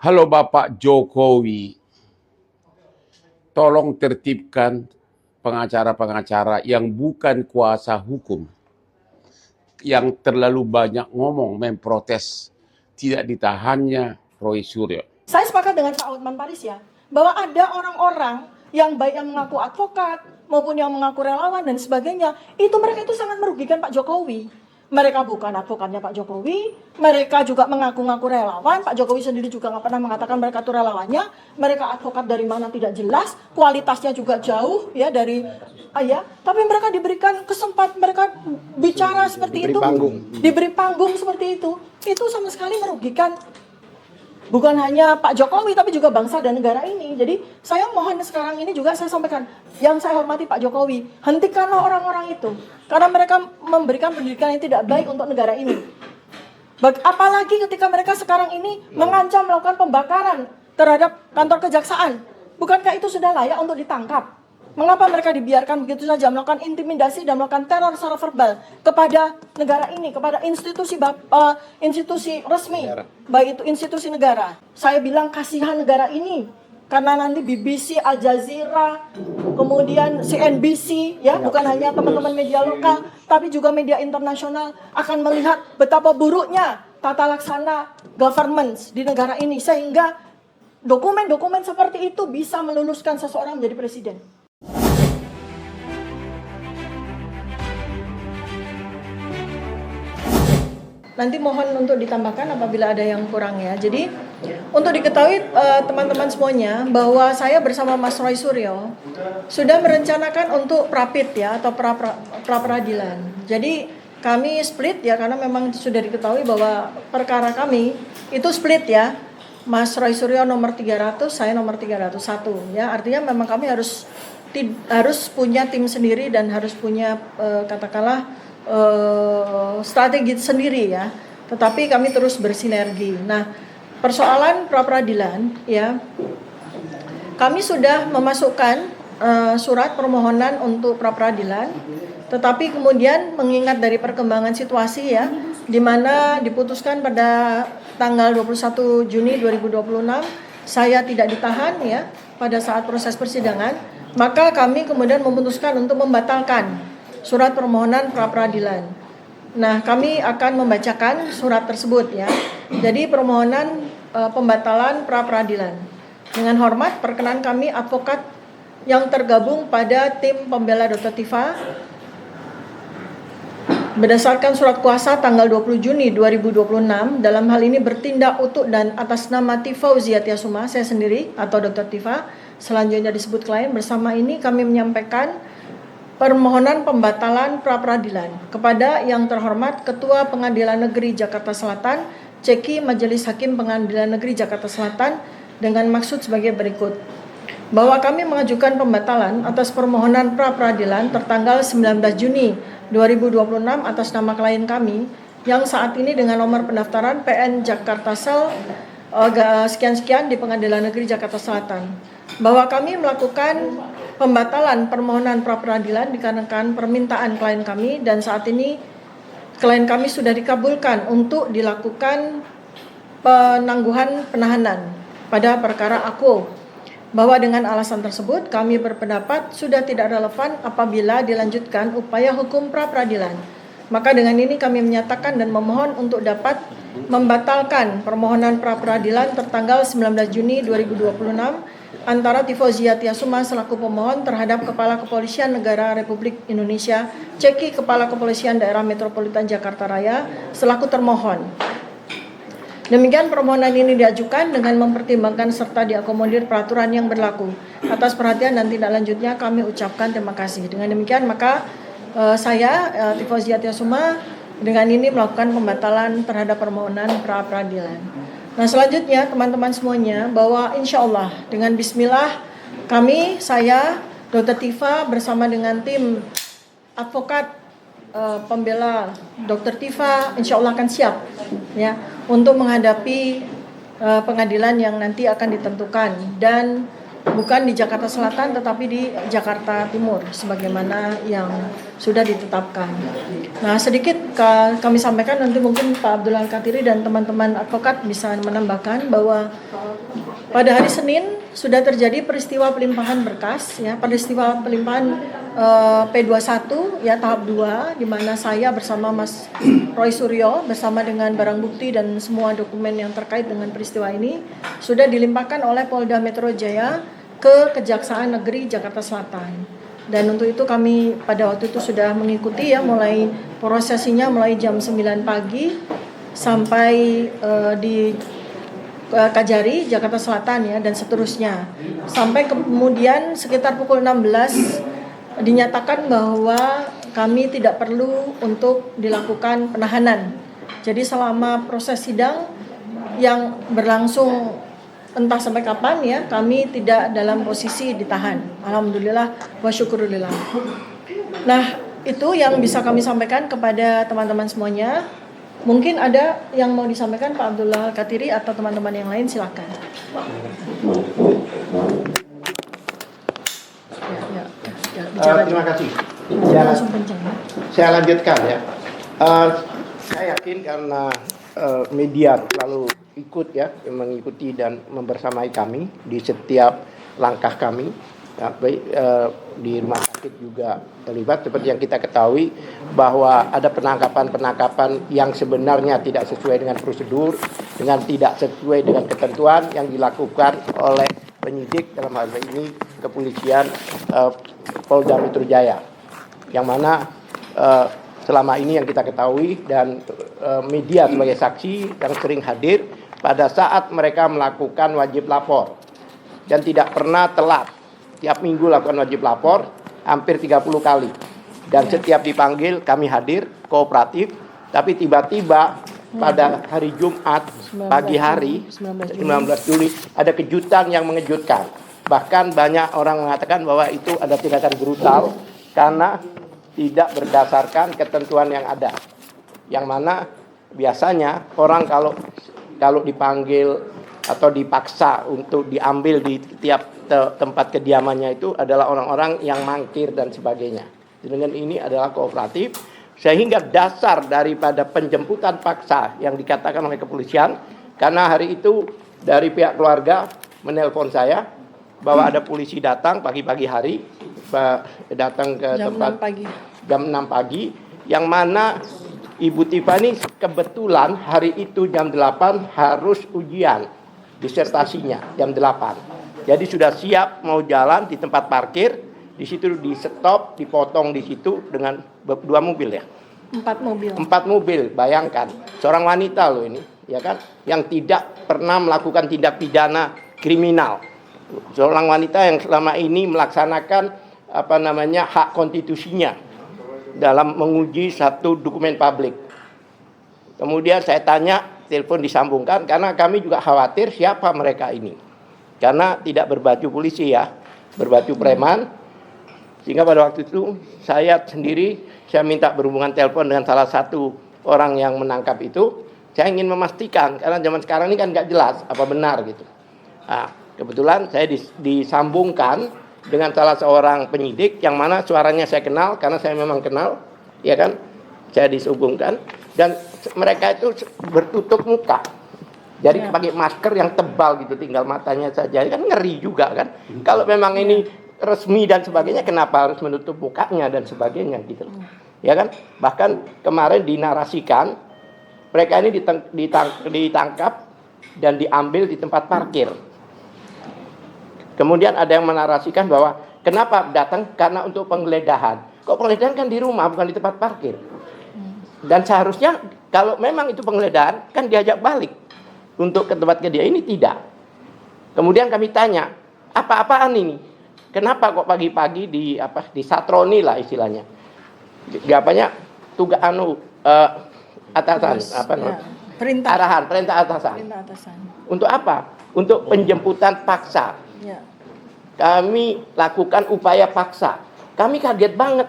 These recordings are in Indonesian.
Halo Bapak Jokowi, tolong tertibkan pengacara-pengacara yang bukan kuasa hukum, yang terlalu banyak ngomong, memprotes tidak ditahannya Roy Suryo. Saya sepakat dengan Pak Hotman Paris ya, bahwa ada orang-orang yang baik yang mengaku advokat maupun yang mengaku relawan dan sebagainya, mereka itu sangat merugikan Pak Jokowi. Mereka bukan advokatnya Pak Jokowi, mereka juga mengaku-ngaku relawan. Pak Jokowi sendiri juga nggak pernah mengatakan mereka itu relawannya. Mereka advokat dari mana tidak jelas, kualitasnya juga jauh ya dari tapi mereka diberikan kesempatan, mereka bicara seperti diberi panggung seperti itu sama sekali merugikan bukan hanya Pak Jokowi tapi juga bangsa dan negara ini. Jadi saya mohon sekarang ini juga saya sampaikan, yang saya hormati Pak Jokowi, hentikanlah orang-orang itu karena mereka memberikan pendidikan yang tidak baik untuk negara ini. Apalagi ketika mereka sekarang ini mengancam melakukan pembakaran terhadap kantor kejaksaan. Bukankah itu sudah layak untuk ditangkap? Mengapa mereka dibiarkan begitu saja melakukan intimidasi dan melakukan teror secara verbal kepada negara ini, kepada institusi resmi, baik itu institusi negara. Saya bilang kasihan negara ini, karena nanti BBC, Al Jazeera, kemudian CNBC, ya bukan hanya teman-teman media lokal, tapi juga media internasional akan melihat betapa buruknya tata laksana governance di negara ini, sehingga dokumen-dokumen seperti itu bisa meluluskan seseorang menjadi presiden. Nanti mohon untuk ditambahkan apabila ada yang kurang ya. Jadi untuk diketahui teman-teman semuanya bahwa saya bersama Mas Roy Suryo sudah merencanakan untuk prapit ya atau pra-peradilan. Jadi kami split ya karena memang sudah diketahui bahwa perkara kami itu split ya. Mas Roy Suryo nomor 300, saya nomor 301 ya. Artinya memang kami harus punya tim sendiri dan harus punya katakanlah strategi sendiri ya, tetapi kami terus bersinergi. Nah, persoalan pra-peradilan ya, kami sudah memasukkan surat permohonan untuk pra-peradilan, tetapi kemudian mengingat dari perkembangan situasi ya, di mana diputuskan pada tanggal 21 Juni 2026 saya tidak ditahan ya pada saat proses persidangan, maka kami kemudian memutuskan untuk membatalkan surat permohonan pra-peradilan. Nah, kami akan membacakan surat tersebut ya. Jadi permohonan pembatalan pra-peradilan. Dengan hormat, perkenan kami advokat yang tergabung pada tim pembela Dr. Tifa berdasarkan surat kuasa tanggal 20 Juni 2026 dalam hal ini bertindak untuk dan atas nama Tifa Uziatiasuma, saya sendiri atau Dr. Tifa, selanjutnya disebut klien. Bersama ini kami menyampaikan permohonan pembatalan pra-peradilan kepada yang terhormat Ketua Pengadilan Negeri Jakarta Selatan, Ceki Majelis Hakim Pengadilan Negeri Jakarta Selatan dengan maksud sebagai berikut. Bahwa kami mengajukan pembatalan atas permohonan pra-peradilan tertanggal 19 Juni 2026 atas nama klien kami yang saat ini dengan nomor pendaftaran PN Jakarta Sel sekian-sekian di Pengadilan Negeri Jakarta Selatan. Bahwa kami melakukan pembatalan permohonan pra-peradilan dikarenakan permintaan klien kami dan saat ini klien kami sudah dikabulkan untuk dilakukan penangguhan penahanan pada perkara Ako. Bahwa dengan alasan tersebut kami berpendapat sudah tidak relevan apabila dilanjutkan upaya hukum pra-peradilan. Maka dengan ini kami menyatakan dan memohon untuk dapat membatalkan permohonan pra-peradilan tertanggal 19 Juni 2026 antara Tifa Uziatiasuma selaku pemohon terhadap Kepala Kepolisian Negara Republik Indonesia, Ceki Kepala Kepolisian Daerah Metropolitan Jakarta Raya selaku termohon. Demikian permohonan ini diajukan dengan mempertimbangkan serta diakomodir peraturan yang berlaku. Atas perhatian dan tindak lanjutnya kami ucapkan terima kasih. Dengan demikian maka saya Tifa Uziatiasuma dengan ini melakukan pembatalan terhadap permohonan pra-peradilan. Nah selanjutnya teman-teman semuanya bahwa insya Allah dengan bismillah kami, saya, Dr. Tifa bersama dengan tim advokat pembela Dr. Tifa insya Allah akan siap ya untuk menghadapi pengadilan yang nanti akan ditentukan dan bukan di Jakarta Selatan tetapi di Jakarta Timur sebagaimana yang sudah ditetapkan. Nah, sedikit kami sampaikan, nanti mungkin Pak Abdul Al-Katiri dan teman-teman advokat bisa menambahkan bahwa pada hari Senin sudah terjadi peristiwa pelimpahan berkas, ya, peristiwa pelimpahan P21 ya tahap 2, di mana saya bersama Mas Roy Suryo bersama dengan barang bukti dan semua dokumen yang terkait dengan peristiwa ini sudah dilimpahkan oleh Polda Metro Jaya ke Kejaksaan Negeri Jakarta Selatan. Dan untuk itu kami pada waktu itu sudah mengikuti ya, mulai prosesinya mulai jam 9 pagi sampai di Kajari, Jakarta Selatan ya, dan seterusnya. Sampai kemudian sekitar pukul 16 dinyatakan bahwa kami tidak perlu untuk dilakukan penahanan. Jadi selama proses sidang yang berlangsung entah sampai kapan ya, kami tidak dalam posisi ditahan. Alhamdulillah wa syukurillah. Nah, itu yang bisa kami sampaikan kepada teman-teman semuanya. Mungkin ada yang mau disampaikan Pak Abdullah Katiri atau teman-teman yang lain, silakan. Terima kasih. Saya lanjutkan ya. Saya yakin karena media selalu ikut ya, mengikuti dan membersamai kami di setiap langkah kami. Ya, baik di rumah sakit juga terlibat, seperti yang kita ketahui bahwa ada penangkapan-penangkapan yang sebenarnya tidak sesuai dengan prosedur, dengan tidak sesuai dengan ketentuan yang dilakukan oleh penyidik, dalam hal ini kepolisian Polda Metro Jaya, yang mana selama ini yang kita ketahui dan media sebagai saksi yang sering hadir pada saat mereka melakukan wajib lapor dan tidak pernah telat. Tiap minggu lakukan wajib lapor hampir 30 kali. Dan setiap dipanggil kami hadir, kooperatif. Tapi tiba-tiba pada hari Jumat pagi hari 19 Juli ada kejutan yang mengejutkan. Bahkan banyak orang mengatakan bahwa itu ada tindakan brutal karena tidak berdasarkan ketentuan yang ada. Yang mana biasanya orang kalau dipanggil atau dipaksa untuk diambil di tiap tempat kediamannya itu adalah orang-orang yang mangkir dan sebagainya. Dengan ini adalah kooperatif, sehingga dasar daripada penjemputan paksa yang dikatakan oleh kepolisian, karena hari itu dari pihak keluarga menelpon saya bahwa ada polisi datang pagi-pagi hari, datang ke tempat jam 6 pagi, yang mana Ibu Tiffany kebetulan hari itu jam 8 harus ujian disertasinya jam 8. Jadi sudah siap mau jalan di tempat parkir, di situ di stop, dipotong di situ dengan 2 mobil ya. 4 mobil. 4 mobil, bayangkan. Seorang wanita loh ini, ya kan, yang tidak pernah melakukan tindak pidana kriminal. Seorang wanita yang selama ini melaksanakan hak konstitusinya dalam menguji satu dokumen publik. Kemudian saya tanya, telepon disambungkan karena kami juga khawatir siapa mereka ini. Karena tidak berbaju polisi ya, berbaju preman. Sehingga pada waktu itu saya minta berhubungan telepon dengan salah satu orang yang menangkap itu. Saya ingin memastikan, karena zaman sekarang ini kan nggak jelas apa benar gitu. Nah, kebetulan saya disambungkan dengan salah seorang penyidik yang mana suaranya saya kenal, karena saya memang kenal, ya kan. Saya disambungkan dan mereka itu bertutup muka. Jadi pakai masker yang tebal gitu, tinggal matanya saja, kan ngeri juga kan. Kalau memang ini resmi dan sebagainya, kenapa harus menutup mukanya dan sebagainya gitu. Ya kan? Bahkan kemarin dinarasikan mereka ini ditangkap dan diambil di tempat parkir. Kemudian ada yang menarasikan bahwa kenapa datang karena untuk penggeledahan. Kok penggeledahan kan di rumah bukan di tempat parkir. Dan seharusnya kalau memang itu penggeledahan kan diajak balik. Untuk ke tempat dia ini tidak. Kemudian kami tanya, apa-apaan ini? Kenapa kok pagi-pagi disatroni lah istilahnya? Tugas atasan, perintah atasan. Untuk apa? Untuk penjemputan paksa. Ya. Kami lakukan upaya paksa. Kami kaget banget.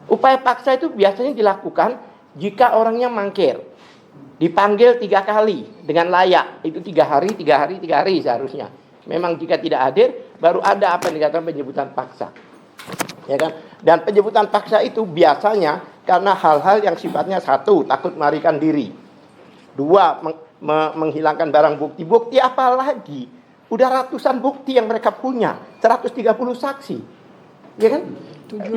Upaya paksa itu biasanya dilakukan jika orangnya mangkir. Dipanggil 3 kali dengan layak, itu 3 hari seharusnya. Memang jika tidak hadir, baru ada apa yang dikatakan penjemputan paksa. Ya kan? Dan penjemputan paksa itu biasanya karena hal-hal yang sifatnya satu, takut melarikan diri. Dua, menghilangkan barang bukti. Bukti apa lagi? Udah ratusan bukti yang mereka punya, 130 saksi. Ya kan?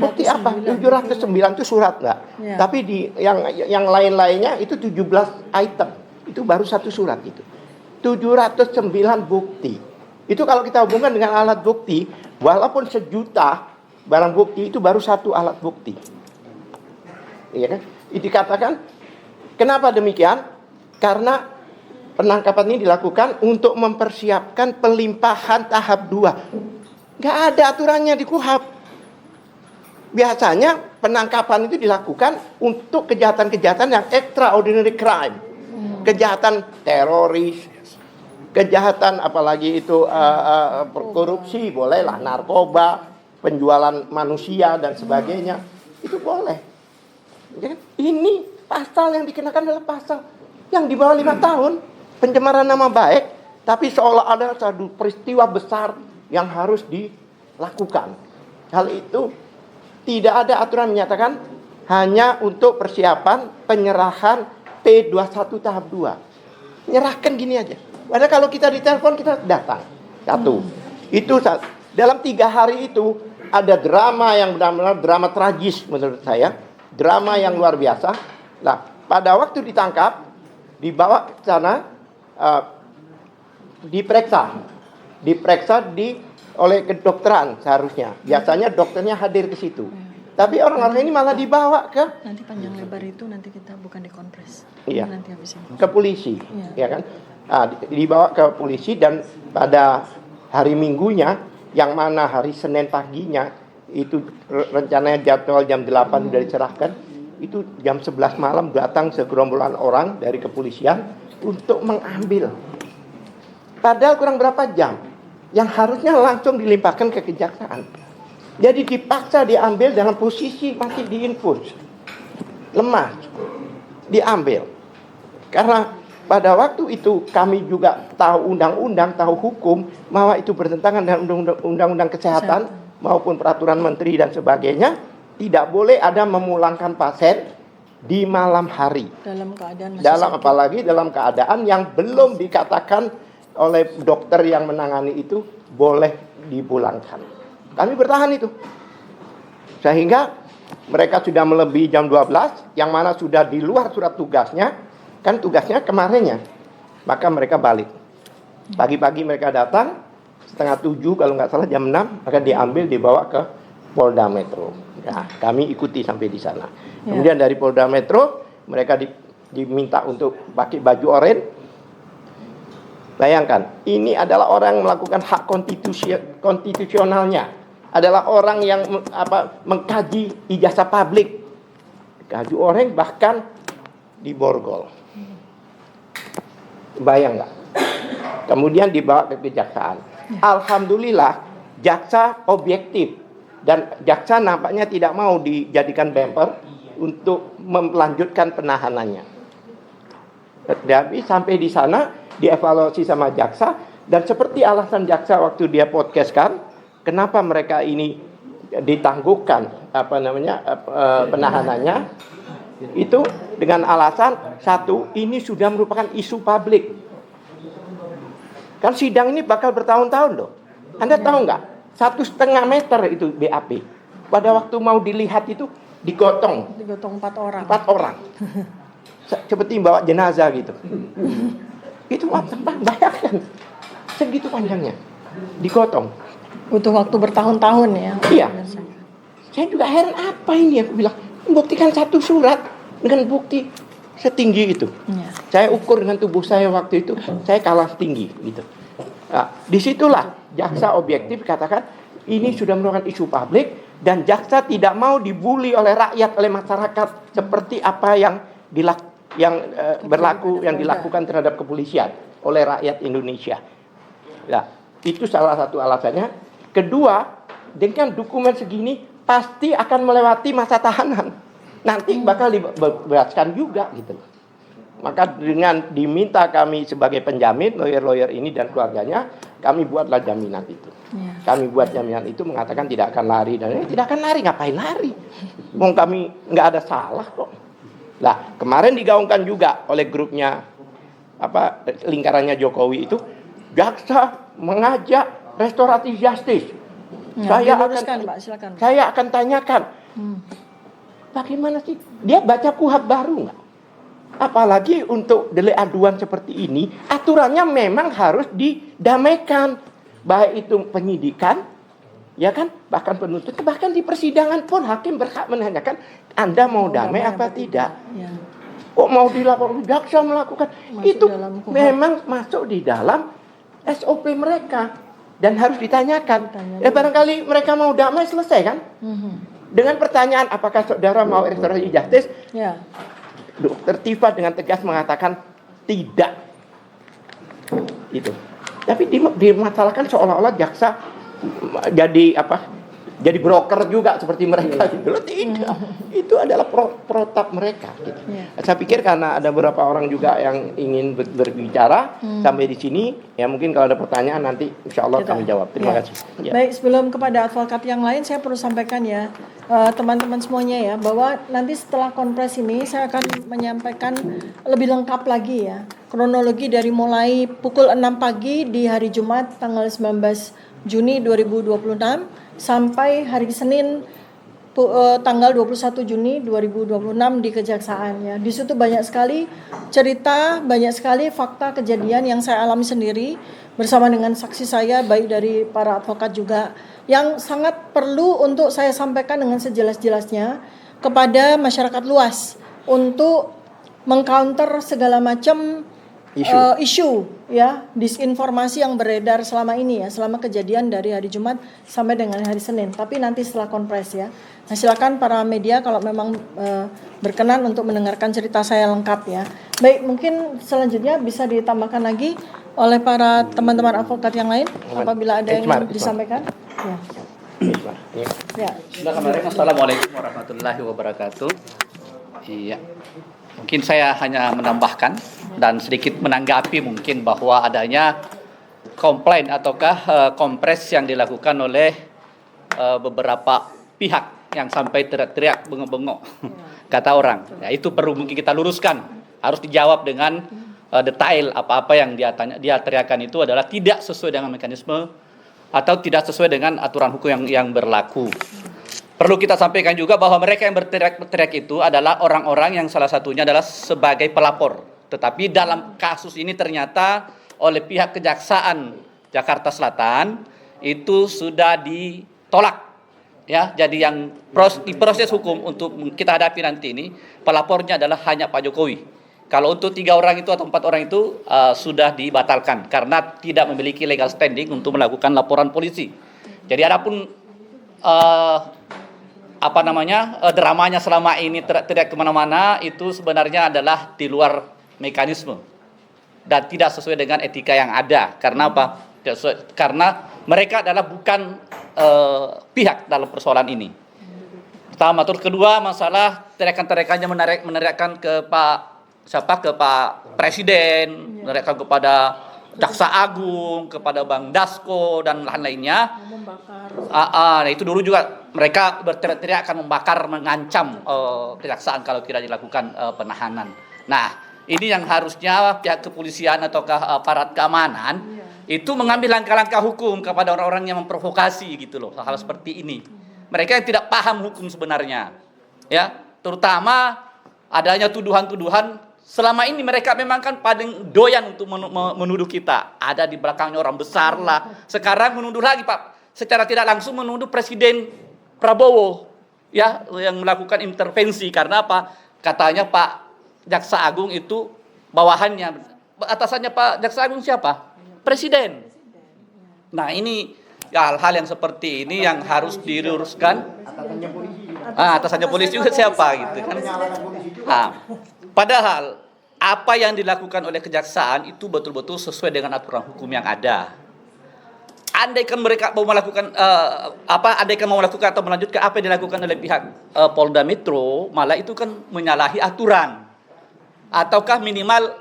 Bukti apa? 709 itu surat enggak? Ya. Tapi di yang lain-lainnya itu 17 item. Itu baru satu surat itu. 709 bukti. Itu kalau kita hubungkan dengan alat bukti, walaupun 1 juta barang bukti itu baru satu alat bukti. Iya kan? Itu dikatakan kenapa demikian? Karena penangkapan ini dilakukan untuk mempersiapkan pelimpahan tahap 2. Nggak ada aturannya di KUHP. Biasanya penangkapan itu dilakukan untuk kejahatan-kejahatan yang extraordinary crime. Kejahatan teroris, kejahatan apalagi itu korupsi, bolehlah, narkoba, penjualan manusia dan sebagainya. Itu boleh. Ini pasal yang dikenakan adalah pasal yang di bawah 5 tahun. Pencemaran nama baik, tapi seolah ada satu peristiwa besar yang harus dilakukan. Hal itu tidak ada aturan menyatakan hanya untuk persiapan penyerahan P21 tahap 2. Nyerahkan gini aja. Padahal kalau kita ditelepon kita datang. Satu. Itu dalam 3 hari itu ada drama yang benar-benar drama tragis menurut saya. Drama yang luar biasa. Nah, pada waktu ditangkap, dibawa ke sana, diperiksa oleh kedokteran seharusnya. Biasanya dokternya hadir ke situ. Tapi orang-orang ini malah dibawa ke Nanti panjang lebar itu nanti kita bukan di konfres. Iya. Nanti habis ini. ke polisi, Iya. ya kan? Dibawa ke polisi dan pada hari Minggunya, yang mana hari Senin paginya itu rencananya jadwal jam 8 sudah diserahkan, itu jam 11 malam datang segerombolan orang dari kepolisian untuk mengambil. Padahal kurang berapa jam yang harusnya langsung dilimpahkan ke kejaksaan. Jadi dipaksa diambil dalam posisi masih diinfus, lemah, diambil. Karena pada waktu itu kami juga tahu undang-undang, tahu hukum, bahwa itu bertentangan dengan undang-undang kesehatan maupun peraturan menteri dan sebagainya. Tidak boleh ada memulangkan pasien di malam hari. Dalam keadaan masih sakit. Apalagi dalam keadaan yang belum dikatakan oleh dokter yang menangani itu boleh dipulangkan. Kami bertahan itu. Sehingga mereka sudah melebihi jam 12, yang mana sudah di luar surat tugasnya. Kan tugasnya kemarinnya. Maka mereka balik. Pagi-pagi mereka datang, 6:30 kalau nggak salah jam 6, maka diambil dibawa ke Polda Metro. Nah, kami ikuti sampai di sana. Kemudian dari Polda Metro mereka diminta untuk pakai baju oranye. Bayangkan, ini adalah orang yang melakukan hak konstitusionalnya. Adalah orang yang mengkaji ijazah publik. Baju oranye bahkan diborgol. Bayang nggak? Kemudian dibawa ke kejaksaan. Alhamdulillah, jaksa objektif. Dan jaksa nampaknya tidak mau dijadikan bemper untuk melanjutkan penahanannya. Tapi sampai di sana dievaluasi sama jaksa, dan seperti alasan jaksa waktu dia podcast kan, kenapa mereka ini ditangguhkan penahanannya, itu dengan alasan satu, ini sudah merupakan isu publik. Kan sidang ini bakal bertahun-tahun loh. Anda tahu nggak? 1,5 meter itu BAP. Pada waktu mau dilihat itu digotong 4 orang. 4 orang. Seperti bawa jenazah gitu. Itu bayangkan. Segitu panjangnya. Digotong. Butuh waktu bertahun-tahun ya. Iya. Saya juga heran apa ini, aku bilang. Membuktikan satu surat dengan bukti setinggi itu. Ya. Saya ukur dengan tubuh saya waktu itu, saya kalah tinggi gitu. Nah, disitulah jaksa objektif katakan ini sudah merupakan isu publik dan jaksa tidak mau dibully oleh rakyat, oleh masyarakat seperti apa yang dilakukan terhadap kepolisian oleh rakyat Indonesia. Nah, itu salah satu alasannya. Kedua, dengan dokumen segini pasti akan melewati masa tahanan. Nanti bakal dibebaskan juga gitu. Maka dengan diminta kami sebagai penjamin, lawyer-lawyer ini dan keluarganya, kami buatlah jaminan itu. Kami buat jaminan itu mengatakan tidak akan lari. Dan tidak akan lari, ngapain lari? Wong kami nggak ada salah kok. Lah, kemarin digaungkan juga oleh grupnya, lingkarannya Jokowi itu, jaksa mengajak restoratif justice. Saya akan tanyakan, bagaimana sih? Dia baca KUHP baru nggak? Apalagi untuk delik aduan seperti ini, aturannya memang harus didamaikan. Baik itu penyidikan, ya kan, bahkan penuntut, bahkan di persidangan pun hakim berhak menanyakan, Anda mau damai apa tidak? Ya. Kok mau dilaporkan jaksa melakukan? Itu memang masuk di dalam SOP mereka dan harus ditanyakan. Barangkali mereka mau damai, selesai kan? Dengan pertanyaan apakah saudara mau restoratif justice? Ya. Dokter Tifa dengan tegas mengatakan tidak. Itu. Tapi dimasalahkan seolah-olah jaksa jadi jadi broker juga seperti mereka gitu loh. Tidak. Itu adalah protap mereka gitu. Saya pikir karena ada beberapa orang juga yang ingin berbicara sampai di sini, ya mungkin kalau ada pertanyaan nanti insya Allah kami jawab. Terima kasih. Ya. Baik, sebelum kepada advokat yang lain, saya perlu sampaikan ya, teman-teman semuanya ya, bahwa nanti setelah konferensi ini saya akan menyampaikan lebih lengkap lagi ya, kronologi dari mulai pukul 6 pagi di hari Jumat tanggal 19 Juni 2026 sampai hari Senin tanggal 21 Juni 2026 di Kejaksaan ya. Di situ banyak sekali cerita, banyak sekali fakta kejadian yang saya alami sendiri bersama dengan saksi saya, baik dari para advokat juga, yang sangat perlu untuk saya sampaikan dengan sejelas-jelasnya kepada masyarakat luas untuk mengcounter segala macam isu ya, disinformasi yang beredar selama ini ya, selama kejadian dari hari Jumat sampai dengan hari Senin. Tapi nanti setelah konferensi ya. Nah, silakan para media kalau memang berkenan untuk mendengarkan cerita saya lengkap ya. Baik, mungkin selanjutnya bisa ditambahkan lagi oleh para teman-teman advokat yang lain apabila ada yang ingin disampaikan. Ya. Assalamualaikum warahmatullahi wabarakatuh. Iya. Mungkin saya hanya menambahkan dan sedikit menanggapi mungkin bahwa adanya komplain ataukah kompres yang dilakukan oleh beberapa pihak yang sampai teriak-teriak bengok-bengok kata orang. Ya, itu perlu mungkin kita luruskan. Harus dijawab dengan detail apa-apa yang dia teriakan itu adalah tidak sesuai dengan mekanisme atau tidak sesuai dengan aturan hukum yang berlaku. Perlu kita sampaikan juga bahwa mereka yang berteriak itu adalah orang-orang yang salah satunya adalah sebagai pelapor. Tetapi dalam kasus ini ternyata oleh pihak Kejaksaan Jakarta Selatan itu sudah ditolak. Ya, jadi yang di proses hukum untuk kita hadapi nanti ini pelapornya adalah hanya Pak Jokowi. Kalau untuk 3 orang itu atau 4 orang itu sudah dibatalkan karena tidak memiliki legal standing untuk melakukan laporan polisi. Jadi adapun dramanya selama ini tidak kemana-mana itu sebenarnya adalah di luar mekanisme dan tidak sesuai dengan etika yang ada. Karena apa? Karena mereka adalah bukan pihak dalam persoalan ini. Pertama, terus kedua masalah teriakan-teriakannya meneriakkan ke Pak Presiden, meneriakkan kepada Jaksa Agung, kepada Bang Dasko dan lain-lainnya. Nah itu dulu juga mereka berteriak-teriak akan membakar, mengancam kejaksaan kalau tidak dilakukan penahanan. Nah ini yang harusnya pihak kepolisian ataukah aparat keamanan itu mengambil langkah-langkah hukum kepada orang-orang yang memprovokasi gitu loh, hal seperti ini. Mereka yang tidak paham hukum sebenarnya, ya, terutama adanya tuduhan-tuduhan. Selama ini mereka memang kan paling doyan untuk menuduh kita. Ada di belakangnya orang besar lah. Sekarang menuduh lagi Pak, secara tidak langsung menuduh Presiden Prabowo, ya, yang melakukan intervensi. Karena apa? Katanya Pak Jaksa Agung itu bawahannya, atasannya Pak Jaksa Agung siapa? Presiden. Nah ini hal-hal yang seperti ini yang harus diluruskan. Atasannya polisi juga siapa gitu kan? Padahal apa yang dilakukan oleh kejaksaan itu betul-betul sesuai dengan aturan hukum yang ada. Andaikan mereka mau melakukan atau melanjutkan apa yang dilakukan oleh pihak Polda Metro, malah itu kan menyalahi aturan. ataukah minimal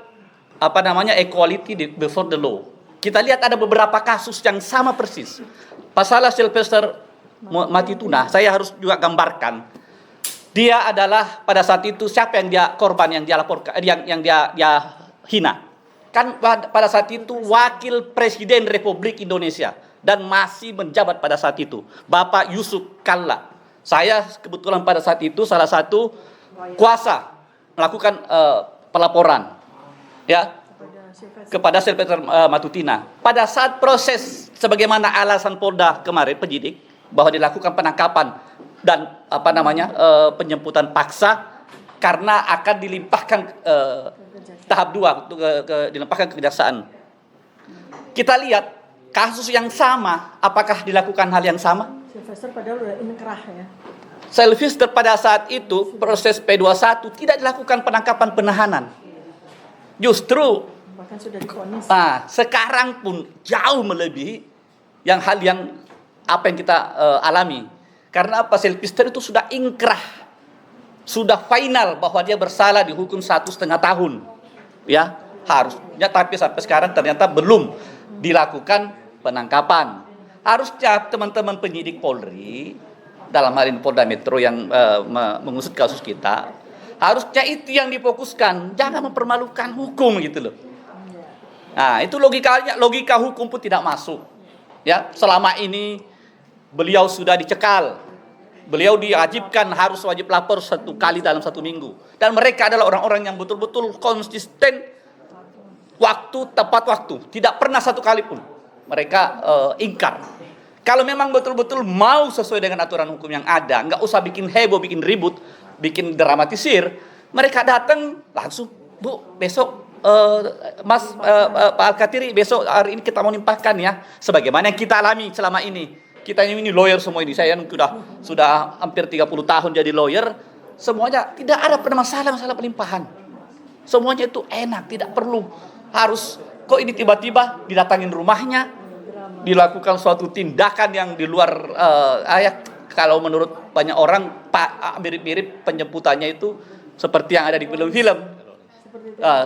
equality before the law. Kita lihat ada beberapa kasus yang sama persis. Masalah Sylvester Matituna, saya harus juga gambarkan. Dia adalah pada saat itu siapa yang dia korban, yang dia laporkan, yang dia hina. Kan pada saat itu wakil presiden Republik Indonesia dan masih menjabat pada saat itu, Bapak Yusuf Kalla. Saya kebetulan pada saat itu salah satu kuasa melakukan pelaporan ya kepada Sylvester Matutina. Pada saat proses sebagaimana alasan Polda kemarin penyidik bahwa dilakukan penangkapan dan penjemputan paksa karena akan dilimpahkan tahap 2 untuk dilimpahkan ke kejaksaan. Kita lihat kasus yang sama, apakah dilakukan hal yang sama? Sylvester padahal udah inkrah ya. Sylvester pada saat itu proses P21 tidak dilakukan penangkapan penahanan. Justru Bahkan sudah divonis. sekarang pun jauh melebihi hal yang apa yang kita alami. Karena apa? Sylvester itu sudah inkrah, sudah final bahwa dia bersalah, dihukum 1,5 tahun. Ya, harusnya, tapi sampai sekarang ternyata belum dilakukan penangkapan. Harusnya teman-teman penyidik Polri, dalam hal ini Polda Metro yang mengusut kasus kita, harusnya itu yang difokuskan, jangan mempermalukan hukum gitu loh. Nah, itu logika hukum pun tidak masuk. Ya, selama ini beliau sudah dicekal, beliau diwajibkan harus wajib lapor 1 kali dalam 1 minggu, dan mereka adalah orang-orang yang betul-betul konsisten tepat waktu, tidak pernah 1 kali pun mereka ingkar. Kalau memang betul-betul mau sesuai dengan aturan hukum yang ada, nggak usah bikin heboh, bikin ribut, bikin dramatisir, mereka datang langsung, Bu, besok Mas Pak Alkatiri, besok hari ini kita mau nimpahkan ya, sebagaimana yang kita alami selama ini. Kita ini lawyer semua ini, saya sudah hampir 30 tahun jadi lawyer, semuanya tidak ada pernah masalah pelimpahan. Semuanya itu enak, tidak perlu harus kok ini tiba-tiba didatangin rumahnya, dilakukan suatu tindakan yang di luar kalau menurut banyak orang mirip-mirip penjemputannya itu seperti yang ada di film-film.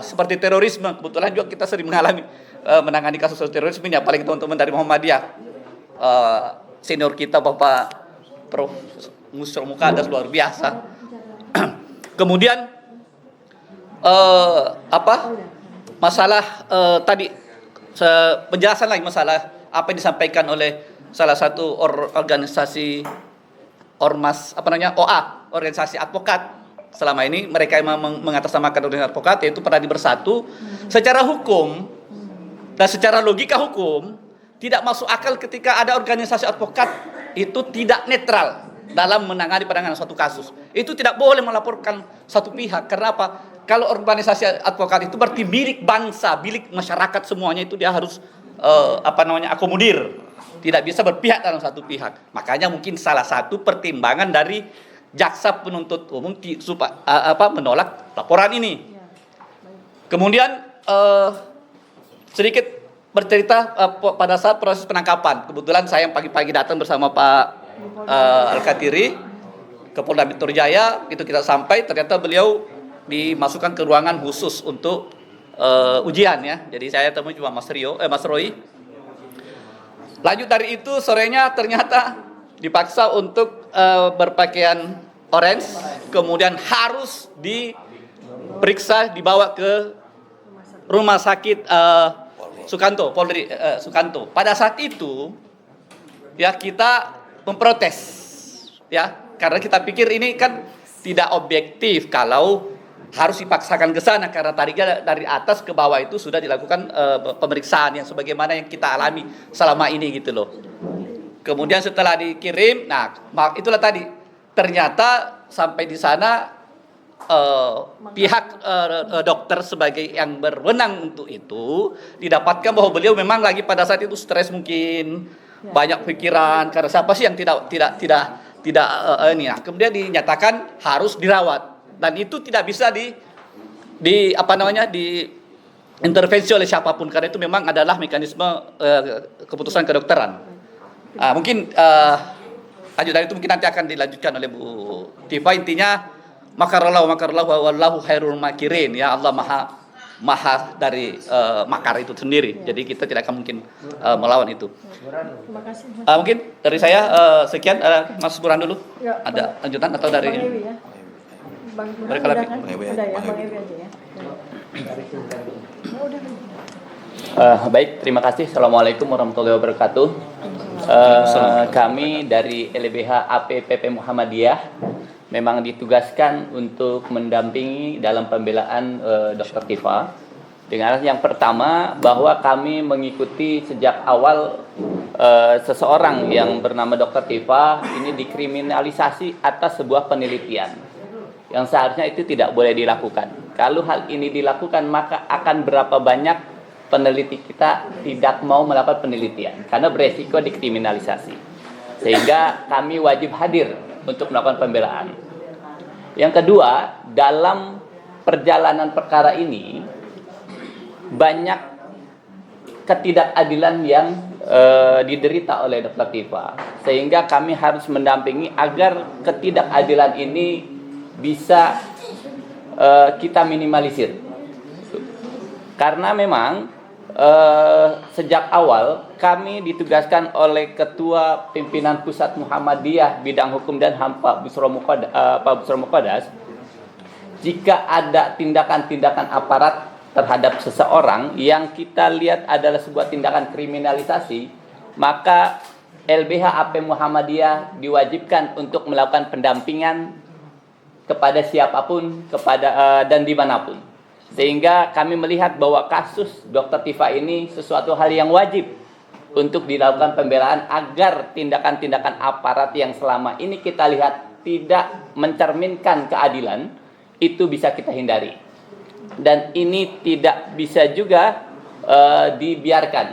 Seperti terorisme. Kebetulan juga kita sering menangani kasus terorisme, ya, apalagi teman-teman dari Muhammadiyah. Senior kita Bapak Prof. Musro Mukadas luar biasa. Kemudian masalah tadi penjelasan lagi masalah apa yang disampaikan oleh salah satu organisasi ormas OA, organisasi advokat. Selama ini mereka yang mengatasnamakan organisasi advokat, yaitu Peradi Bersatu. Secara hukum dan secara logika hukum tidak masuk akal ketika ada organisasi advokat itu tidak netral dalam menangani penanganan suatu kasus. Itu tidak boleh melaporkan satu pihak. Karena apa? Kalau organisasi advokat itu berarti milik bangsa, milik masyarakat semuanya, itu dia harus akomodir. Tidak bisa berpihak dalam satu pihak. Makanya mungkin salah satu pertimbangan dari jaksa penuntut umum menolak laporan ini. Kemudian sedikit bercerita pada saat proses penangkapan. Kebetulan saya pagi-pagi datang bersama Pak Alkatiri ke Polda Metro Jaya. Itu kita sampai, ternyata beliau dimasukkan ke ruangan khusus untuk ujian ya. Jadi saya temui cuma Mas Roy. Lanjut dari itu sorenya ternyata dipaksa untuk berpakaian orange, kemudian harus diperiksa, dibawa ke rumah sakit Sukanto, Polri Sukanto. Pada saat itu ya kita memprotes ya, karena kita pikir ini kan tidak objektif kalau harus dipaksakan ke sana, karena tadinya dari atas ke bawah itu sudah dilakukan pemeriksaan yang sebagaimana yang kita alami selama ini gitu loh. Kemudian setelah dikirim, nah itulah tadi ternyata sampai di sana pihak dokter sebagai yang berwenang untuk itu didapatkan bahwa beliau memang lagi pada saat itu stres, mungkin banyak pikiran, karena siapa sih yang tidak ini. Nah, kemudian dinyatakan harus dirawat, dan itu tidak bisa diintervensi oleh siapapun, karena itu memang adalah mekanisme keputusan kedokteran. Mungkin lanjut dari itu mungkin nanti akan dilanjutkan oleh Bu Tifa. Intinya makarallahu wallahu khairul makirin. Ya Allah maha dari makar itu sendiri. Jadi kita tidak akan mungkin melawan itu. Terima kasih. Mungkin dari saya sekian. Mas Burhan dulu. Ya, Ada lanjutan atau dari Bang Ewi ya. Bang Burhan Dari udah Kalafik. kan? Udah ya, Bang Ewi aja ya. Oh, udah. Baik, terima kasih. Assalamualaikum warahmatullahi wabarakatuh. Kami dari LBH APPP Muhammadiyah memang ditugaskan untuk mendampingi dalam pembelaan Dr. Tifa. Dengan yang pertama bahwa kami mengikuti sejak awal seseorang yang bernama Dr. Tifa ini dikriminalisasi atas sebuah penelitian yang seharusnya itu tidak boleh dilakukan. Kalau hal ini dilakukan maka akan berapa banyak peneliti kita tidak mau melakukan penelitian karena beresiko dikriminalisasi. Sehingga kami wajib hadir untuk melakukan pembelaan. Yang kedua, dalam perjalanan perkara ini banyak ketidakadilan yang diderita oleh Dr. Tifa, sehingga kami harus mendampingi agar ketidakadilan ini bisa kita minimalisir. Karena memang sejak awal kami ditugaskan oleh Ketua Pimpinan Pusat Muhammadiyah Bidang Hukum dan HAM Pak Busro Muqaddas, jika ada tindakan-tindakan aparat terhadap seseorang yang kita lihat adalah sebuah tindakan kriminalisasi, maka LBH AP Muhammadiyah diwajibkan untuk melakukan pendampingan kepada siapapun dan dimanapun. Sehingga kami melihat bahwa kasus Dr. Tifa ini sesuatu hal yang wajib untuk dilakukan pembelaan agar tindakan-tindakan aparat yang selama ini kita lihat tidak mencerminkan keadilan itu bisa kita hindari. Dan ini tidak bisa juga dibiarkan.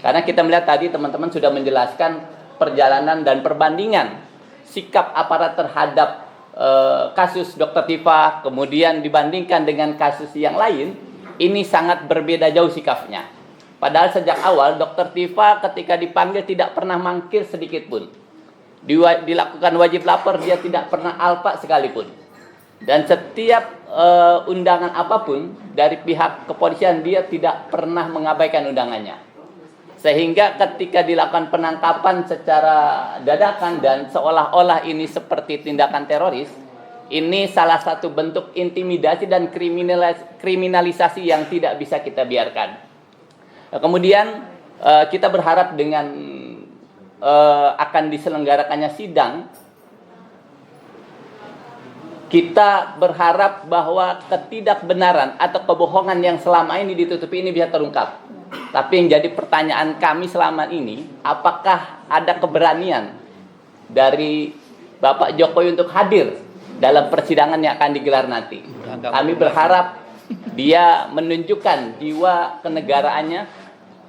Karena kita melihat tadi teman-teman sudah menjelaskan perjalanan dan perbandingan sikap aparat terhadap kasus Dr. Tifa kemudian dibandingkan dengan kasus yang lain, ini sangat berbeda jauh sikapnya. Padahal sejak awal Dr. Tifa ketika dipanggil tidak pernah mangkir sedikit pun. Dilakukan wajib lapor, dia tidak pernah alpa sekalipun. Dan setiap undangan apapun dari pihak kepolisian dia tidak pernah mengabaikan undangannya. Sehingga ketika dilakukan penangkapan secara dadakan dan seolah-olah ini seperti tindakan teroris, ini salah satu bentuk intimidasi dan kriminalisasi yang tidak bisa kita biarkan. Kemudian kita berharap dengan akan diselenggarakannya sidang, kita berharap bahwa ketidakbenaran atau kebohongan yang selama ini ditutupi ini bisa terungkap. Tapi yang jadi pertanyaan kami selama ini, apakah ada keberanian dari Bapak Jokowi untuk hadir dalam persidangan yang akan digelar nanti? Kami berharap dia menunjukkan jiwa kenegaraannya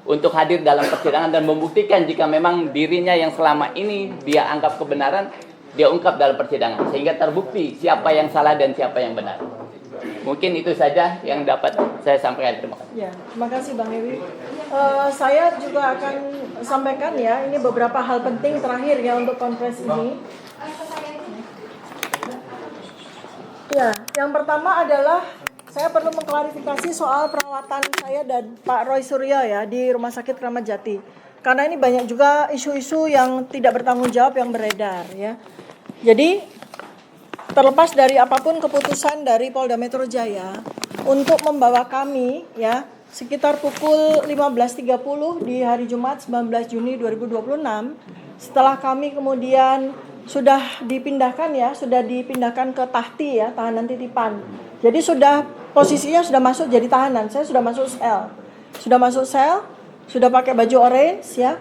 untuk hadir dalam persidangan dan membuktikan jika memang dirinya yang selama ini dia anggap kebenaran, dia ungkap dalam persidangan. Sehingga terbukti siapa yang salah dan siapa yang benar. Mungkin itu saja yang dapat saya sampaikan. Terima kasih. Ya, terima kasih Bang Ewi. Saya juga akan sampaikan ya, ini beberapa hal penting terakhir ya untuk konferensi ini. Ya, yang pertama adalah saya perlu mengklarifikasi soal perawatan saya dan Pak Roy Suryo ya di Rumah Sakit Kramat Jati. Karena ini banyak juga isu-isu yang tidak bertanggung jawab yang beredar ya. Jadi terlepas dari apapun keputusan dari Polda Metro Jaya untuk membawa kami ya sekitar pukul 15.30 di hari Jumat 19 Juni 2026 setelah kami kemudian sudah dipindahkan ke tahti ya, tahanan titipan. Jadi posisinya sudah masuk jadi tahanan. Saya sudah masuk sel, sudah pakai baju orange ya.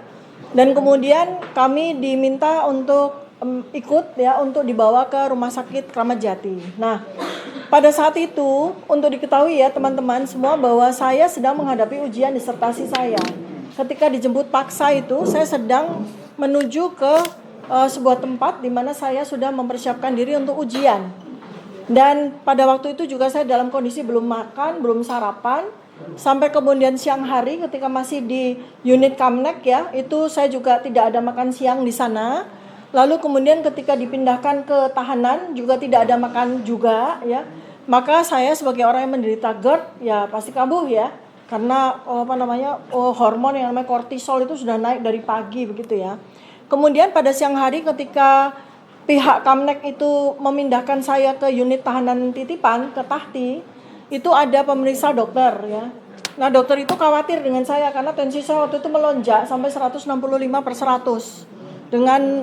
Dan kemudian kami diminta untuk ikut ya untuk dibawa ke Rumah Sakit Kramat Jati. Nah, pada saat itu untuk diketahui ya teman-teman semua bahwa saya sedang menghadapi ujian disertasi saya. Ketika dijemput paksa itu saya sedang menuju ke sebuah tempat di mana saya sudah mempersiapkan diri untuk ujian. Dan pada waktu itu juga saya dalam kondisi belum makan, belum sarapan. Sampai kemudian siang hari ketika masih di unit Kamnek ya, itu saya juga tidak ada makan siang di sana. Lalu kemudian ketika dipindahkan ke tahanan juga tidak ada makan juga ya. Maka saya sebagai orang yang menderita GERD ya pasti kambuh ya. Karena hormon yang namanya kortisol itu sudah naik dari pagi begitu ya. Kemudian pada siang hari ketika pihak Kamnek itu memindahkan saya ke unit tahanan titipan ke Tahti, itu ada pemeriksa dokter ya. Nah, dokter itu khawatir dengan saya karena tensi saya waktu itu melonjak sampai 165/100 dengan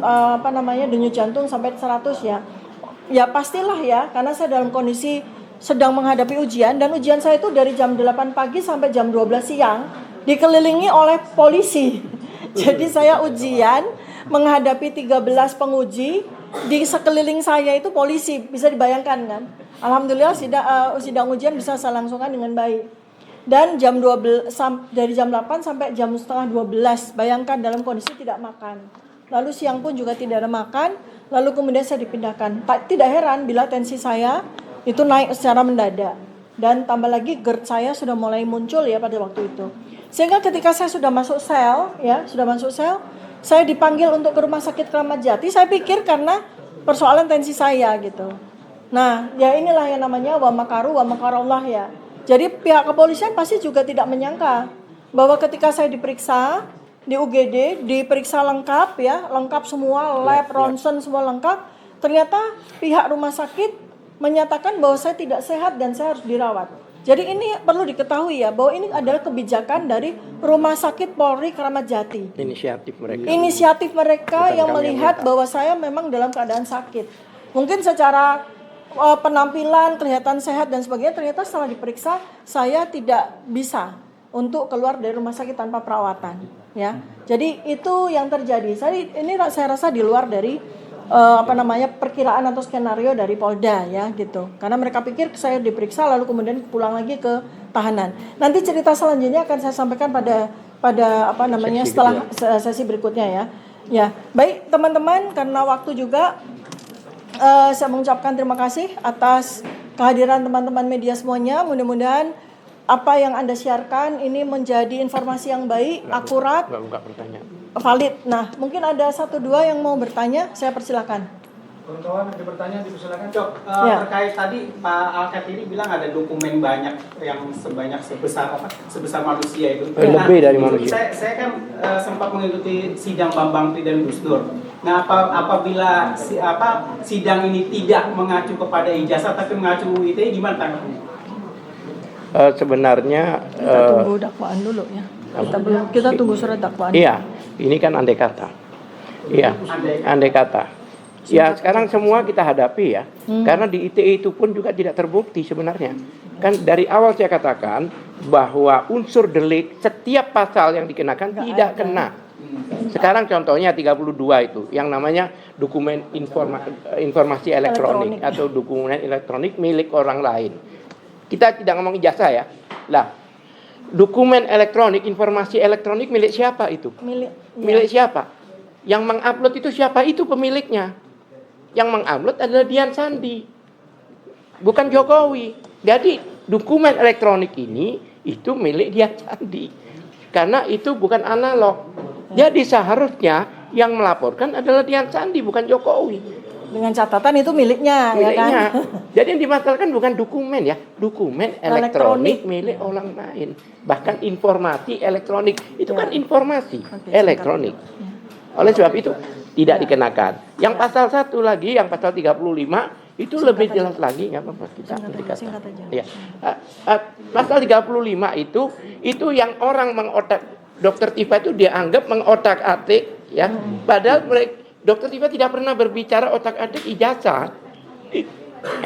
denyut jantung sampai 100 ya. Ya pastilah ya, karena saya dalam kondisi sedang menghadapi ujian dan ujian saya itu dari jam 8 pagi sampai jam 12 siang dikelilingi oleh polisi. Jadi saya ujian menghadapi 13 penguji, di sekeliling saya itu polisi, bisa dibayangkan kan. Alhamdulillah sidang ujian bisa saya langsungkan dengan baik. Dan jam 12 dari jam 8 sampai jam setengah 12, bayangkan dalam kondisi tidak makan. Lalu siang pun juga tidak ada makan, lalu kemudian saya dipindahkan. Tidak heran bila tensi saya itu naik secara mendadak. Dan tambah lagi GERD saya sudah mulai muncul ya pada waktu itu. Sehingga ketika saya sudah masuk sel, saya dipanggil untuk ke rumah sakit Kramat Jati. Saya pikir karena persoalan tensi saya gitu. Nah, ya inilah yang namanya wa makaru wa makarallah ya. Jadi pihak kepolisian pasti juga tidak menyangka bahwa ketika saya diperiksa di UGD, diperiksa lengkap ya, lengkap semua, lab, ronsen semua lengkap, ternyata pihak rumah sakit menyatakan bahwa saya tidak sehat dan saya harus dirawat. Jadi ini perlu diketahui ya, bahwa ini adalah kebijakan dari Rumah Sakit Polri Kramat Jati. Inisiatif mereka yang melihat bahwa saya memang dalam keadaan sakit. Mungkin secara penampilan kelihatan sehat dan sebagainya, ternyata setelah diperiksa saya tidak bisa untuk keluar dari rumah sakit tanpa perawatan ya. Jadi itu yang terjadi. Saya rasa di luar dari perkiraan atau skenario dari Polda ya gitu. Karena mereka pikir saya diperiksa lalu kemudian pulang lagi ke tahanan. Nanti cerita selanjutnya akan saya sampaikan pada setelah sesi berikutnya ya. Ya, baik teman-teman, karena waktu juga saya mengucapkan terima kasih atas kehadiran teman-teman media semuanya. Mudah-mudahan apa yang Anda siarkan ini menjadi informasi yang baik, akurat, valid. Nah, mungkin ada 1-2 yang mau bertanya, saya persilakan. Kawan-kawan ada bertanya, dipersilakan. Cok, terkait tadi Pak Alkatiri bilang ada dokumen banyak yang sebesar manusia itu. Lebih dari manusia. Saya kan sempat mengikuti sidang Bambang Tri dan Gus Dur. Nah, apabila sidang ini tidak mengacu kepada ijazah tapi mengacu ITE, gimana tanggapannya? Sebenarnya kita tunggu dakwaan dulu ya. Kita tunggu surat dakwaan. Iya, ini kan andai kata. Iya, andai kata. Ya sekarang semua kita hadapi ya. Karena di ITE itu pun juga tidak terbukti sebenarnya. Kan dari awal saya katakan bahwa unsur delik setiap pasal yang dikenakan tidak kena. Sekarang contohnya 32 itu yang namanya dokumen informasi elektronik atau dokumen elektronik milik orang lain. Kita tidak ngomong ijazah ya. Lah, dokumen elektronik, informasi elektronik milik siapa itu? Milik siapa? Yang mengupload itu siapa? Itu pemiliknya. Yang mengupload adalah Dian Sandi, bukan Jokowi. Jadi dokumen elektronik ini itu milik Dian Sandi, karena itu bukan analog. Jadi seharusnya yang melaporkan adalah Dian Sandi, bukan Jokowi. Dengan catatan itu miliknya. Ya kan? Jadi yang dimasalahkan bukan dokumen ya, dokumen elektronik milik orang lain. Bahkan informasi elektronik itu kan informasi elektronik. Oleh sebab itu tidak dikenakan. Yang pasal 1 lagi, yang pasal 35 itu lebih jelas lagi, nggak apa-apa kita dikatakan. Ya. Pasal 35 itu yang orang mengotak, Dokter Tifa itu dianggap mengotak-atik ya. Padahal Dokter Tifa tidak pernah berbicara otak-atik ijazah.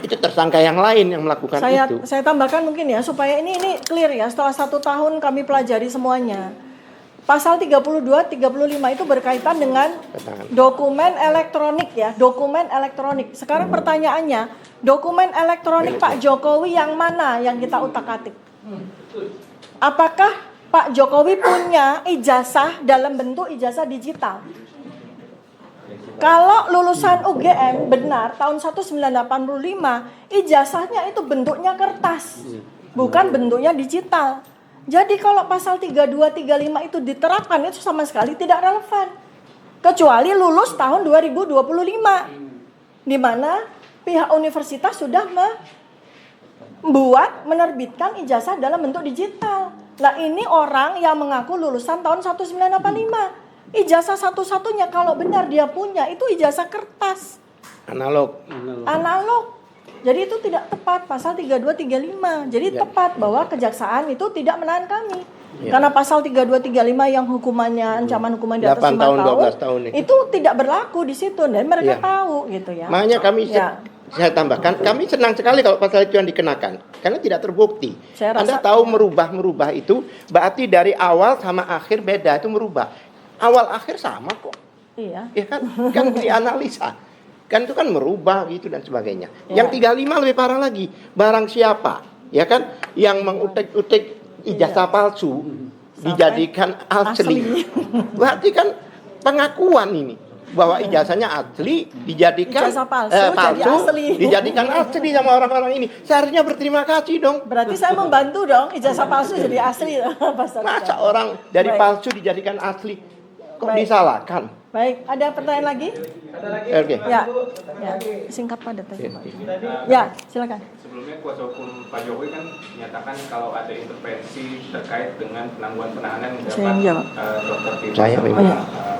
Itu tersangka yang lain yang melakukan itu. Saya tambahkan mungkin ya supaya ini clear ya. Setelah 1 tahun kami pelajari semuanya. Pasal 32, 35 itu berkaitan dengan dokumen elektronik ya, dokumen elektronik. Sekarang pertanyaannya, dokumen elektronik Pak Jokowi yang mana yang kita utak-atik? Apakah Pak Jokowi punya ijazah dalam bentuk ijazah digital? Kalau lulusan UGM benar tahun 1985, ijazahnya itu bentuknya kertas, bukan bentuknya digital. Jadi kalau pasal 32, 35 itu diterapkan itu sama sekali tidak relevan. kecuali lulus tahun 2025, di mana pihak universitas sudah menerbitkan ijazah dalam bentuk digital. Nah, ini orang yang mengaku lulusan tahun 1985. Ijazah satu-satunya kalau benar dia punya itu ijazah kertas. Analog. Jadi itu tidak tepat, pasal 3235. Jadi tepat bahwa kejaksaan itu tidak menahan kami. Karena pasal 3235 yang hukumannya, ancaman hukuman di atas 8 5 tahun, tahun 12 tahun itu tidak berlaku di situ, dan mereka tahu gitu ya. Makanya kami saya tambahkan, kami senang sekali kalau pasal itu yang dikenakan, karena tidak terbukti. Anda tahu merubah itu berarti dari awal sama akhir beda, itu merubah. Awal akhir sama kok. Iya. Ya kan dianalisa. Kan itu kan merubah gitu dan sebagainya. Yang 35 lebih parah lagi. Barang siapa, ya kan, yang mengutik-utik ijazah palsu dijadikan asli. Berarti kan pengakuan ini bahwa ijazahnya asli dijadikan Ijazah palsu jadi palsu asli. dijadikan asli sama orang-orang ini. Seharusnya berterima kasih dong. Berarti saya membantu dong ijazah palsu jadi asli. Masa orang dari palsu dijadikan asli kok disalahkan? Baik, ada pertanyaan lagi? Oke. Ya, singkat padat aja. Ya, silakan. Sebelumnya kuasa hukum Pak Jokowi kan menyatakan kalau ada intervensi terkait dengan penangguhan penahanan yang didapat Dr. Tifa sama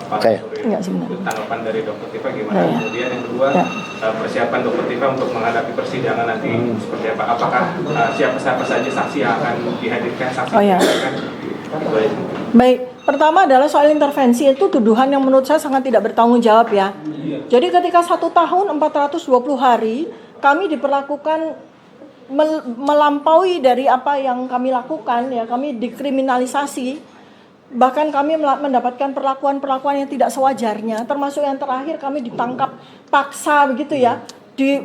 Pak Surya. Itu tanggapan dari Dr. Tifa gimana? Kemudian yang kedua, persiapan Dr. Tifa untuk menghadapi persidangan nanti seperti apa? Apakah siapa saja saksi yang akan dihadirkan, saksi yang akan Baik, pertama adalah soal intervensi, itu tuduhan yang menurut saya sangat tidak bertanggung jawab ya. Jadi ketika 1 tahun 420 hari kami diperlakukan melampaui dari apa yang kami lakukan ya, kami dikriminalisasi, bahkan kami mendapatkan perlakuan yang tidak sewajarnya, termasuk yang terakhir kami ditangkap paksa begitu ya,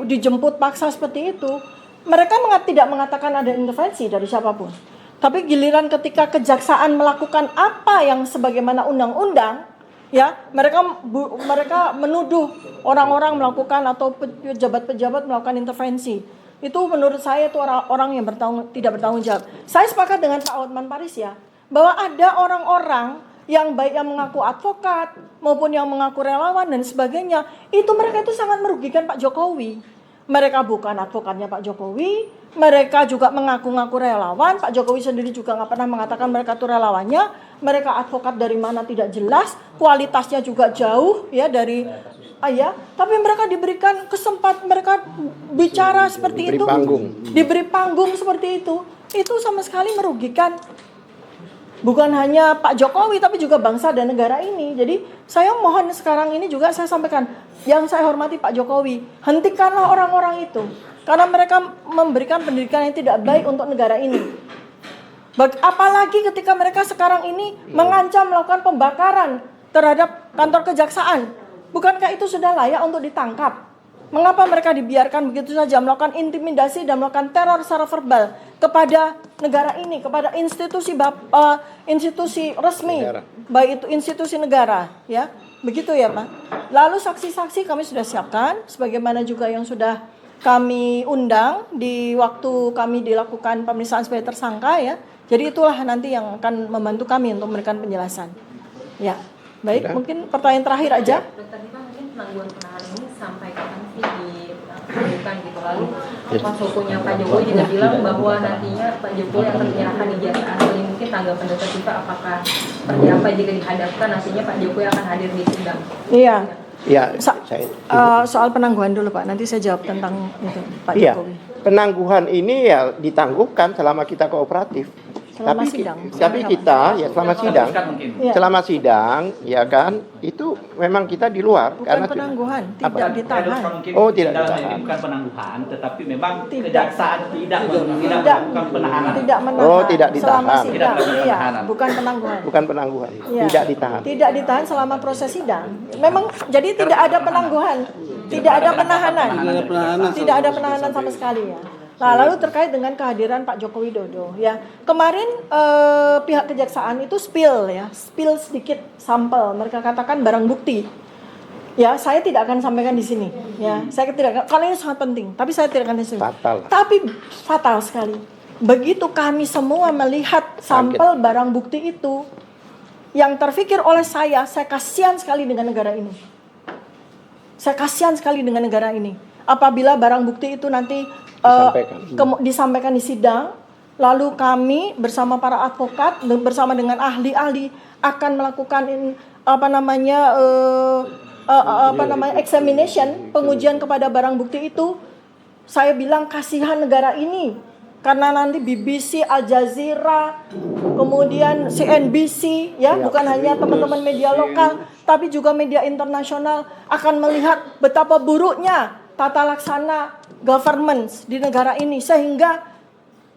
dijemput paksa seperti itu. Mereka tidak mengatakan ada intervensi dari siapapun. Tapi giliran ketika kejaksaan melakukan apa yang sebagaimana undang-undang, ya mereka menuduh orang-orang melakukan atau pejabat-pejabat melakukan intervensi. Itu menurut saya itu orang yang tidak bertanggung jawab. Saya sepakat dengan Pak Hotman Paris ya, bahwa ada orang-orang yang baik yang mengaku advokat maupun yang mengaku relawan dan sebagainya, itu mereka itu sangat merugikan Pak Jokowi. Mereka bukan advokatnya Pak Jokowi, mereka juga mengaku-ngaku relawan. Pak Jokowi sendiri juga nggak pernah mengatakan mereka itu relawannya. Mereka advokat dari mana tidak jelas, kualitasnya juga jauh ya dari tapi mereka diberikan kesempatan, mereka bicara seperti itu, diberi panggung seperti itu sama sekali merugikan bukan hanya Pak Jokowi tapi juga bangsa dan negara ini. Jadi saya mohon sekarang ini juga saya sampaikan, yang saya hormati Pak Jokowi, hentikanlah orang-orang itu karena mereka memberikan pendidikan yang tidak baik untuk negara ini. Apalagi ketika mereka sekarang ini mengancam melakukan pembakaran terhadap kantor kejaksaan. Bukankah itu sudah layak untuk ditangkap? Mengapa mereka dibiarkan begitu saja melakukan intimidasi dan melakukan teror secara verbal kepada negara ini, kepada institusi resmi, baik itu institusi negara, ya, begitu ya Pak. Lalu saksi-saksi kami sudah siapkan, sebagaimana juga yang sudah kami undang di waktu kami dilakukan pemeriksaan sebagai tersangka ya. Jadi itulah nanti yang akan membantu kami untuk memberikan penjelasan. Ya, baik, mungkin pertanyaan terakhir aja. Penangguhan penahanan ini sampai kapan sih dilakukan gitu, lalu kuasa hukumnya Pak Jokowi juga bilang bahwa nantinya Pak Jokowi akan menyerahkan ijazah asli. Mungkin tanggapan Dr. Tifa, apakah seperti apa jika dihadapkan nantinya Pak Jokowi akan hadir di sidang? Iya. Ya, soal penangguhan dulu Pak, nanti saya jawab tentang itu Pak Jokowi. Penangguhan ini ya ditangguhkan selama kita kooperatif. Selama sidang. Tapi kita ya selama sidang ya kan itu memang kita di luar. Bukan karena penangguhan, tidak ditahan. Oh, tidak ditahan. Ini bukan penangguhan, tetapi memang kejaksaan tidak melakukan penahanan. Tidak menahan. Oh, tidak ditahan. Selama sidang. Iya, bukan penangguhan. Bukan penangguhan. Ya. Tidak ditahan. Tidak ditahan selama proses sidang. Memang jadi tidak ada penangguhan, tidak ada penahanan. Tidak ada penahanan sama sekali ya. Nah, lalu terkait dengan kehadiran Pak Joko Widodo ya. Kemarin pihak kejaksaan itu spill sedikit sampel. Mereka katakan barang bukti. Ya, saya tidak akan sampaikan di sini ya. Saya tidak, kalau ini sangat penting, tapi saya tidak akan di sini. Tapi fatal sekali. Begitu kami semua melihat sampel barang bukti itu, yang terfikir oleh saya kasihan sekali dengan negara ini. Saya kasihan sekali dengan negara ini. Apabila barang bukti itu nanti disampaikan di sidang, lalu kami bersama para advokat bersama dengan ahli-ahli akan melakukan examination, pengujian kepada barang bukti itu. Saya bilang kasihan negara ini karena nanti BBC, Al Jazeera, kemudian CNBC, ya bukan hanya teman-teman media lokal, tapi juga media internasional akan melihat betapa buruknya tata laksana governance di negara ini, sehingga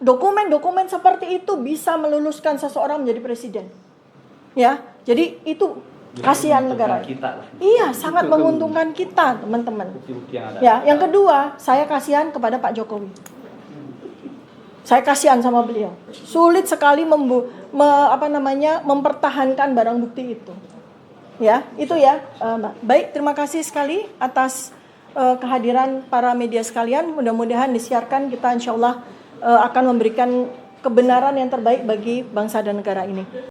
dokumen-dokumen seperti itu bisa meluluskan seseorang menjadi presiden. Ya, jadi itu kasihan negara. Iya, sangat menguntungkan kita, teman-teman. Ya, yang kedua, saya kasihan kepada Pak Jokowi. Saya kasihan sama beliau. Sulit sekali mempertahankan barang bukti itu. Ya, itu ya, Mbak. Baik, terima kasih sekali atas kehadiran para media sekalian. Mudah-mudahan disiarkan, kita insya Allah akan memberikan kebenaran yang terbaik bagi bangsa dan negara ini.